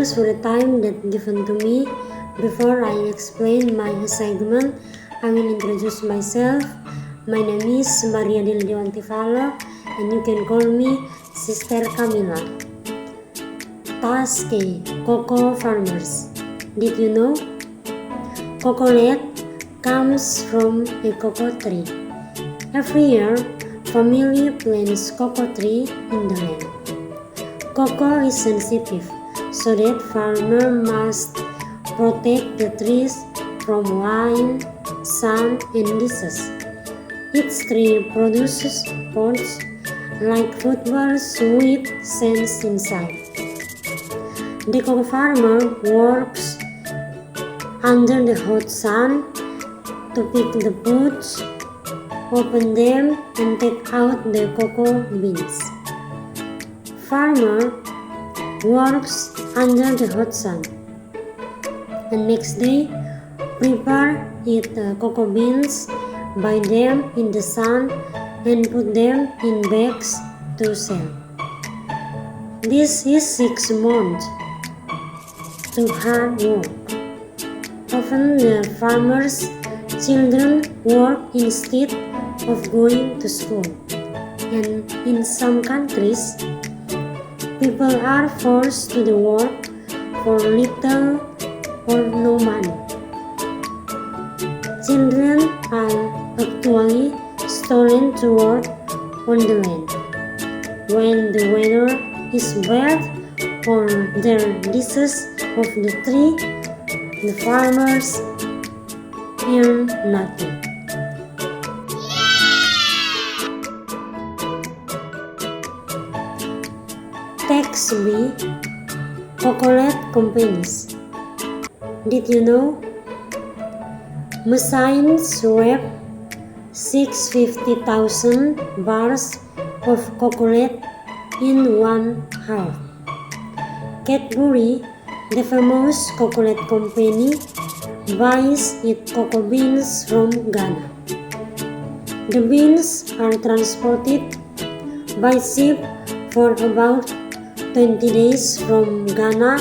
Thanks for the time that given to me. Before I explain my assignment, I will introduce myself. My name is Maria Delidewanti Fallo, and you can call me Sister Camila. Task A. Cocoa farmers. Did you know? Coconut comes from a cocoa tree. Every year, family plants cocoa tree in the land. Cocoa is sensitive, so that farmer must protect the trees from wind, sun, and disease. Each tree produces pods like footballs with sands inside. The cocoa farmer works under the hot sun to pick the pods, open them, and take out the cocoa beans. Farmer works under the hot sun, and next day prepare cocoa beans, buy them in the sun, and put them in bags to sell. This is 6 months to hard work. Often the farmers' children work instead of going to school, and in some countries, people are forced to the work for little or no money. Children are actually stolen to work on the land. When the weather is bad or there disease of the tree, the farmers earn nothing. Tax B. Chocolate companies. Did you know? Machines wrap 650,000 bars of chocolate in 1 hour. Cadbury, the famous chocolate company, buys its cocoa beans from Ghana. The beans are transported by ship for about 20 days from Ghana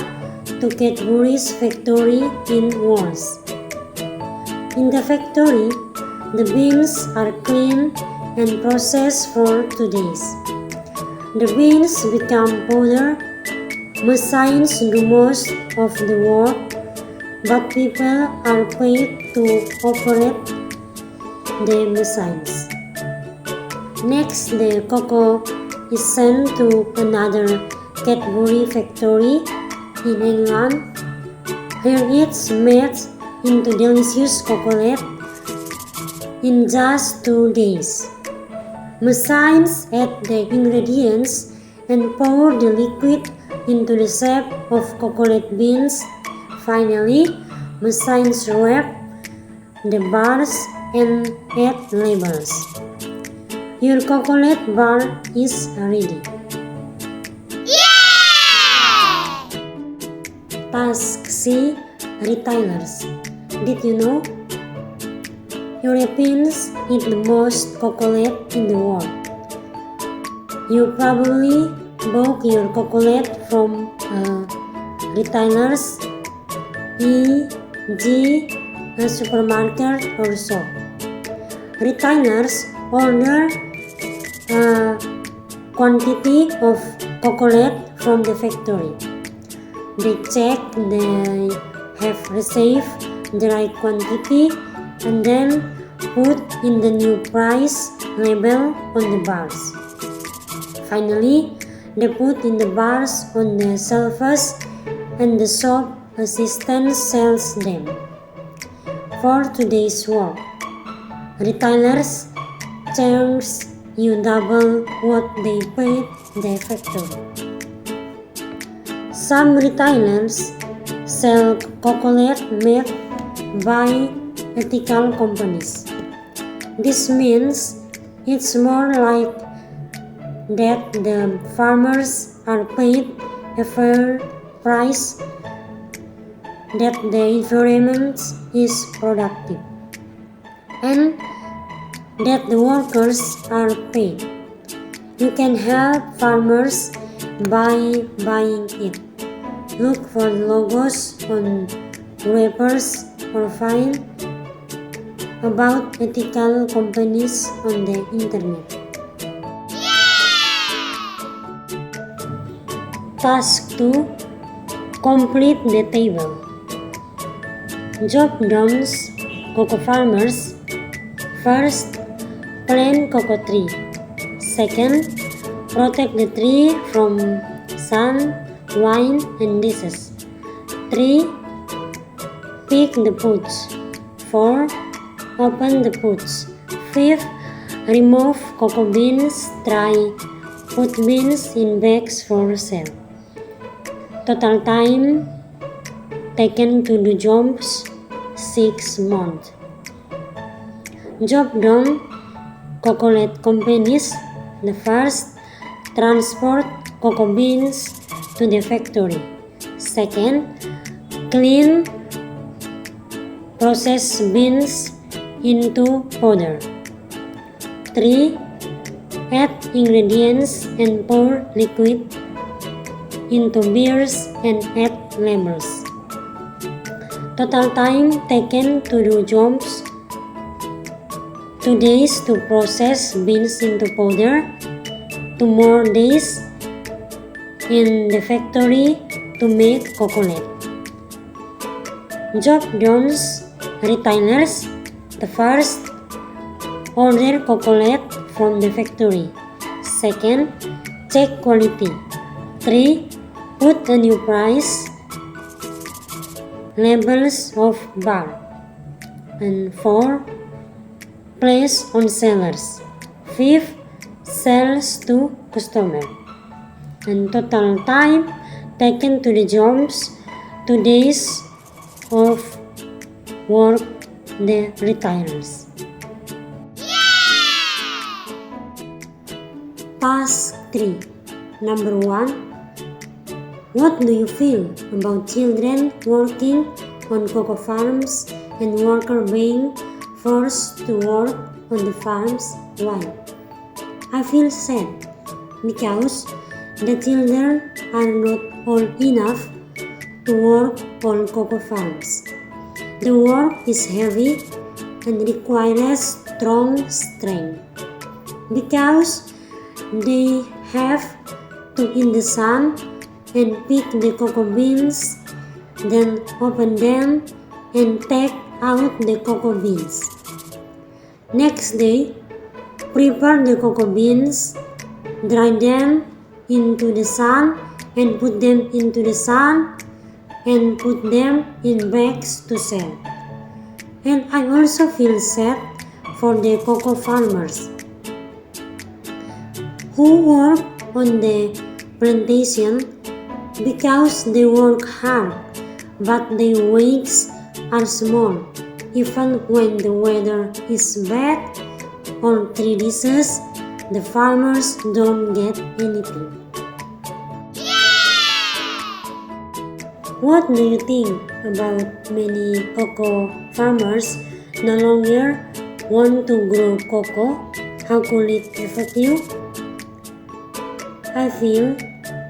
to Cadbury's factory in Wales. In the factory, the beans are cleaned and processed for 2 days. The beans become powder. Machines do most of the work, but people are paid to operate the machines. Next, the cocoa is sent to another Cadbury factory in England. Here it's made into delicious chocolate in just 2 days. Machines add the ingredients and pour the liquid into the shape of coconut beans. Finally, machines wrap the bars and add labels. Your coconut bar is ready. Task C. Retailers. Did you know? Europeans eat the most chocolate in the world. You probably bought your chocolate from retailers, e.g. a supermarket or shop. Retailers order a quantity of chocolate from the factory. They check they have received the right quantity and then put in the new price label on the bars. Finally, they put in the bars on the shelves and the shop assistant sells them. For today's work, retailers charge you double what they paid the factory. Some retailers sell chocolate made by ethical companies. This means it's more like that the farmers are paid a fair price, that the environment is productive, and that the workers are paid. You can help farmers by buying it. Look for logos on wrappers or find about ethical companies on the internet. Task 2. Complete the table. Job done, cocoa farmers. First, plant cocoa tree. Second, protect the tree from sun, wind, and disease. 3. Pick the pods. 4. Open the pods. 5. Remove cocoa beans. Try put beans in bags for sale. Total time taken to do jobs 6 months. Job done, chocolate companies. The first, transport cocoa beans to the factory. Second, clean process beans into powder. 3. Add ingredients and pour liquid into beers and add labels. Total time taken to do jobs 2 days to process beans into powder, 2 more days in the factory to make chocolate. Job done, retailers. The first, order chocolate from the factory. Second, check quality. 3. Put a new price labels of bar. And 4. Place on sellers. 5. Sales to customer. And total time taken to the jobs 2 days of work the retailers. Task 3. Number 1. What do you feel about children working on cocoa farms and workers being forced to work on the farms? Why? I feel sad because the children are not old enough to work on cocoa farms. The work is heavy and requires strong strength because they have to in the sun and pick the cocoa beans, then open them and take out the cocoa beans. Next day, prepare the cocoa beans, dry them into the sun and put them into the sun and put them in bags to sell. And I also feel sad for the cocoa farmers who work on the plantation because they work hard, but their wages are small. Even when the weather is bad or 3 diseases, the farmers don't get anything. What do you think about many cocoa farmers no longer want to grow cocoa? How could it affect you? I feel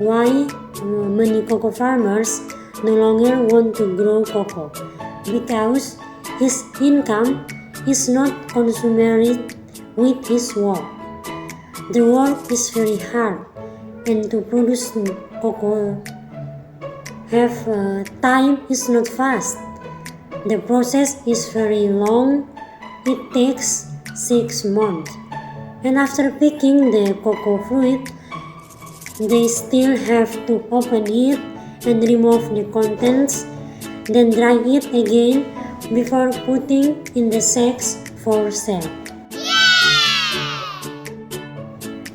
why many cocoa farmers no longer want to grow cocoa because his income is not consumed with his work. The work is very hard and to produce cocoa time is not fast. The process is very long. It takes 6 months. And after picking the cocoa fruit, they still have to open it and remove the contents, then dry it again before putting in the sacks for sale.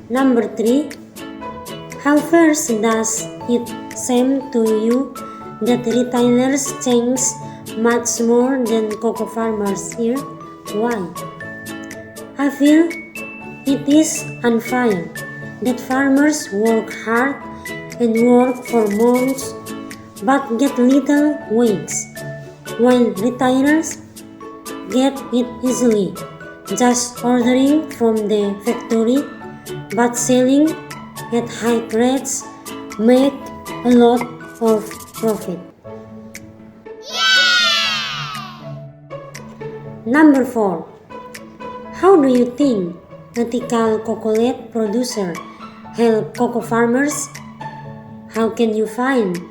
Number 3. How first does it seem to you that retailers change much more than cocoa farmers here? Why? I feel it is unfair that farmers work hard and work for months but get little wages, while retailers get it easily, just ordering from the factory but selling at high rates, make a lot of profit. Number 4. How do you think ethical chocolate producers help cocoa farmers? How can you find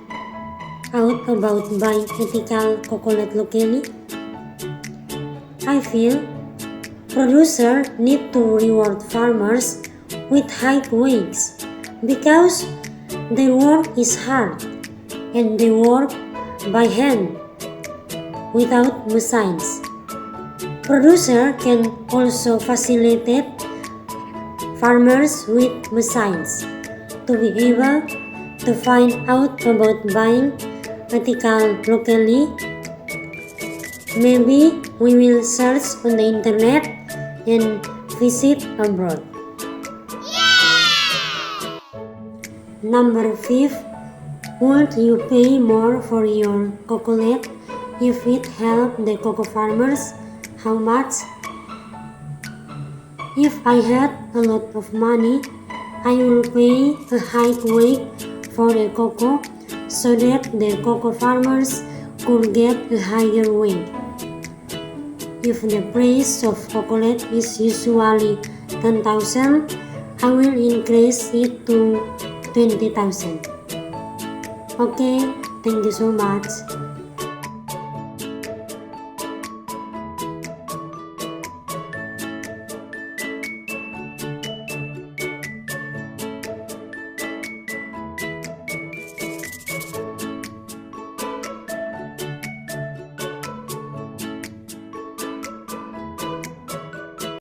out about buying ethical chocolate locally? I feel producers need to reward farmers with high wages because their work is hard and they work by hand without machines. Producers can also facilitate farmers with machines to be able to find out about buying ethical locally. Maybe we will search on the internet and visit abroad. Number 5. Would you pay more for your chocolate if it helped the cocoa farmers? How much? If I had a lot of money, I would pay a high wage for the cocoa so that the cocoa farmers could get a higher wage. If the price of chocolate is usually 10,000, I will increase it to 20,000. Okay, thank you so much.